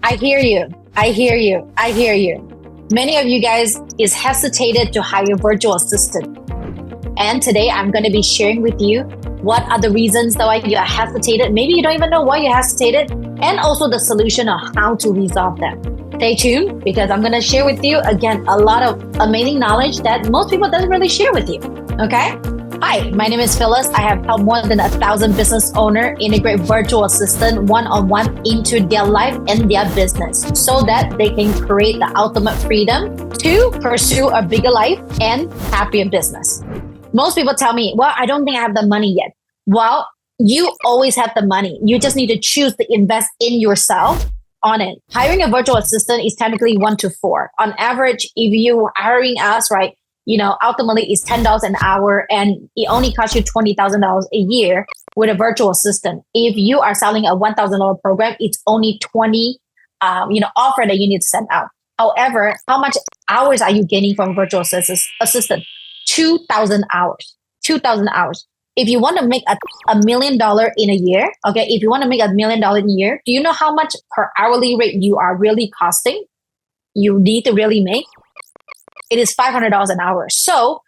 I hear you. I hear you. I hear you. Many of you guys is hesitated to hire virtual assistant. And today I'm going to be sharing with you what are the reasons why you are hesitated. Maybe you don't even know why you hesitated, and also the solution of how to resolve them. Stay tuned because I'm going to share with you again a lot of amazing knowledge that most people doesn't really share with you. Okay? Hi, my name is Phyllis. I have helped more than 1,000 business owners integrate virtual assistant one-on-one into their life and their business so that they can create the ultimate freedom to pursue a bigger life and happier business. Most people tell me, well, I don't think I have the money yet. Well, you always have the money. You just need to choose to invest in yourself on it. Hiring a virtual assistant is technically 1 to 4. On average, if you hiring us, right, ultimately it's $10 an hour and it only costs you $20,000 a year with a virtual assistant. If you are selling a $1,000 program, it's only 20, offer that you need to send out. However, how much hours are you gaining from a virtual assistant? 2,000 hours. 2,000 hours. If you want to make $1 million in a year, okay, if you want to make $1 million in a year, do you know how much per hourly rate you are really costing? You need to really make? It is $500 an hour. So,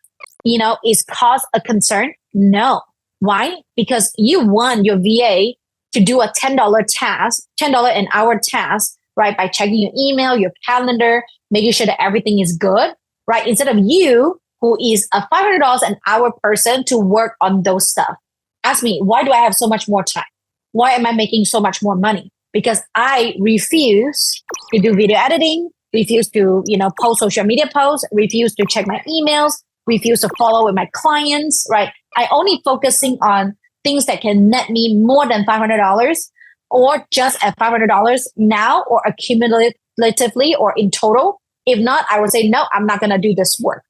is cost a concern? No. Why? Because you want your VA to do a $10 task, $10 an hour task, right? By checking your email, your calendar, making sure that everything is good, right? Instead of you, who is a $500 an hour person to work on those stuff. Ask me, why do I have so much more time? Why am I making so much more money? Because I refuse to do video editing, refuse to, post social media posts, refuse to check my emails, refuse to follow with my clients, right? I only focusing on things that can net me more than $500 or just at $500 now or accumulatively or in total. If not, I would say, no, I'm not going to do this work.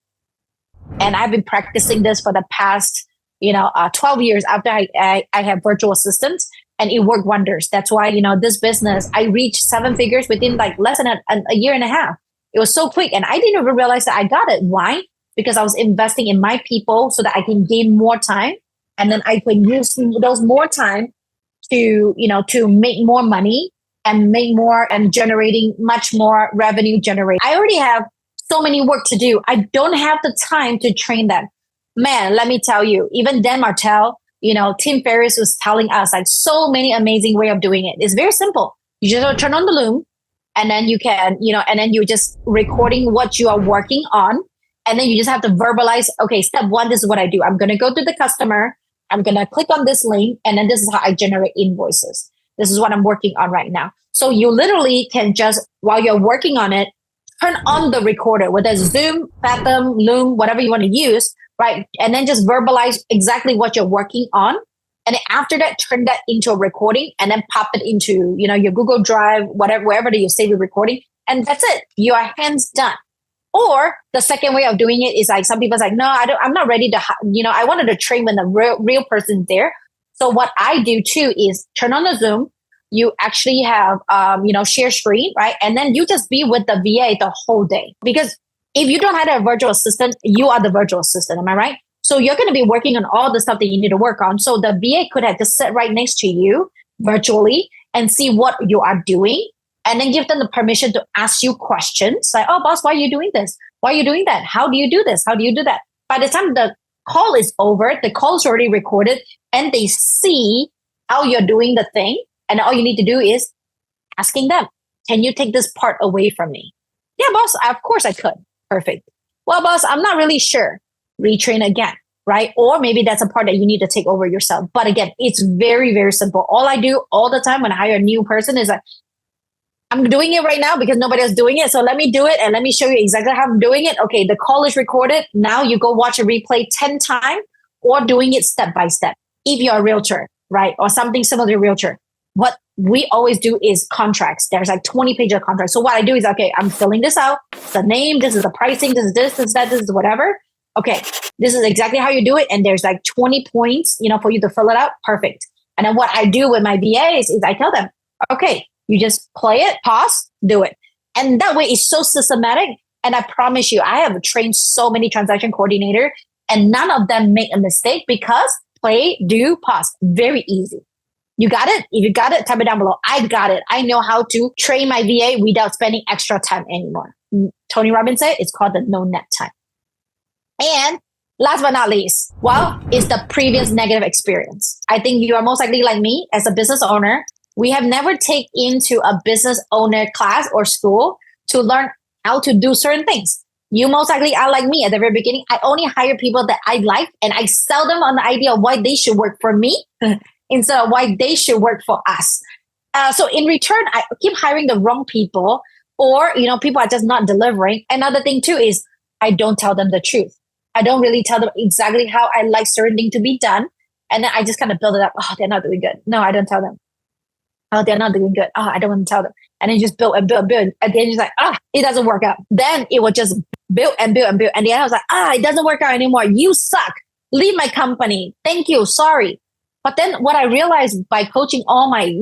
And I've been practicing this for the past, 12 years after I have virtual assistants, and it worked wonders. That's why, this business, I reached 7 figures within like less than a year and a half. It was so quick. And I didn't even realize that I got it. Why? Because I was investing in my people so that I can gain more time. And then I can use those more time to, to make more money and make more and generating much more revenue generate. I already have so many work to do. I don't have the time to train them. Man, let me tell you, even Dan Martell, Tim Ferriss was telling us like so many amazing way of doing it. It's very simple. You just turn on the Loom and then you can, and then you're just recording what you are working on. And then you just have to verbalize, okay, step 1, this is what I do. I'm going to go to the customer. I'm going to click on this link. And then this is how I generate invoices. This is what I'm working on right now. So you literally can just, while you're working on it, turn on the recorder, whether it's Zoom, Fathom, Loom, whatever you want to use, right? And then just verbalize exactly what you're working on. And then after that, turn that into a recording and then pop it into, your Google Drive, wherever that you save your recording. And that's it. Your hands done. Or the second way of doing it is like some people's like, no, I'm not ready to, I wanted to train when the real person's there. So what I do too is turn on the Zoom. You actually have, share screen, right? And then you just be with the VA the whole day. Because if you don't have a virtual assistant, you are the virtual assistant. Am I right? So you're going to be working on all the stuff that you need to work on. So the VA could have to sit right next to you virtually and see what you are doing. And then give them the permission to ask you questions. Like, oh, boss, why are you doing this? Why are you doing that? How do you do this? How do you do that? By the time the call is over, the call is already recorded and they see how you're doing the thing. And all you need to do is asking them, can you take this part away from me? Yeah, boss, of course I could. Perfect. Well, boss, I'm not really sure. Retrain again, right? Or maybe that's a part that you need to take over yourself. But again, it's very, very simple. All I do all the time when I hire a new person is like, I'm doing it right now because nobody else is doing it. So let me do it and let me show you exactly how I'm doing it. Okay, the call is recorded. Now you go watch a replay 10 times or doing it step by step. If you're a realtor, right? Or something similar to a realtor. What we always do is contracts. There's like 20 pages of contracts. So what I do is, okay, I'm filling this out. The name, this is the pricing, this is this is that, this is whatever. Okay, this is exactly how you do it. And there's like 20 points, for you to fill it out. Perfect. And then what I do with my VAs is I tell them, okay, you just play it, pause, do it. And that way it's so systematic. And I promise you, I have trained so many transaction coordinators and none of them make a mistake because play, do, pause. Very easy. You got it? If you got it, type it down below. I got it. I know how to train my VA without spending extra time anymore. Tony Robbins said it's called the no net time. And last but not least, well, is the previous negative experience. I think you are most likely like me as a business owner. We have never taken into a business owner class or school to learn how to do certain things. You most likely are like me at the very beginning. I only hire people that I like, and I sell them on the idea of why they should work for me instead of why they should work for us. So in return, I keep hiring the wrong people, or people are just not delivering. Another thing too is I don't tell them the truth. I don't really tell them exactly how I like certain thing to be done. And then I just kind of build it up. Oh, they're not doing good. No, I don't tell them. Oh, they're not doing good. Oh, I don't want to tell them. And then just build and build and build. At the end, it's like, it doesn't work out. Then it will just build and build and build. And the end, I was like, it doesn't work out anymore. You suck. Leave my company. Thank you. Sorry. But then what I realized by coaching all my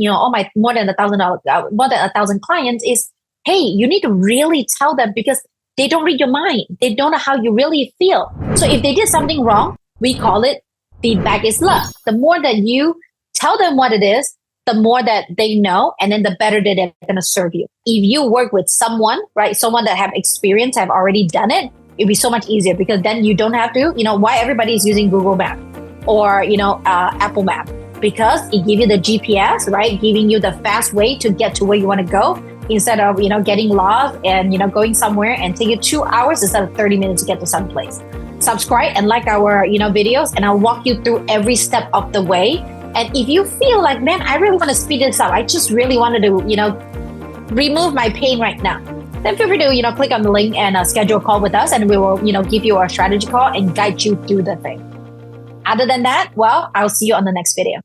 more than $1,000 clients is, hey, you need to really tell them, because they don't read your mind. They don't know how you really feel. So if they did something wrong, we call it feedback is love. The more that you tell them what it is, the more that they know, and then the better that they're going to serve you. If you work with someone, right, someone that have experience, have already done it, it'd be so much easier, because then you don't have to, why everybody is using Google Map or, Apple Map, because it gives you the GPS, right, giving you the fast way to get to where you want to go, instead of, getting lost and, going somewhere and take you 2 hours instead of 30 minutes to get to some place. Subscribe and like our, videos, and I'll walk you through every step of the way. And if you feel like, man, I really want to speed this up, I just really wanted to, remove my pain right now, then feel free to, click on the link and schedule a call with us, and we will, give you a strategy call and guide you through the thing. Other than that, well, I'll see you on the next video.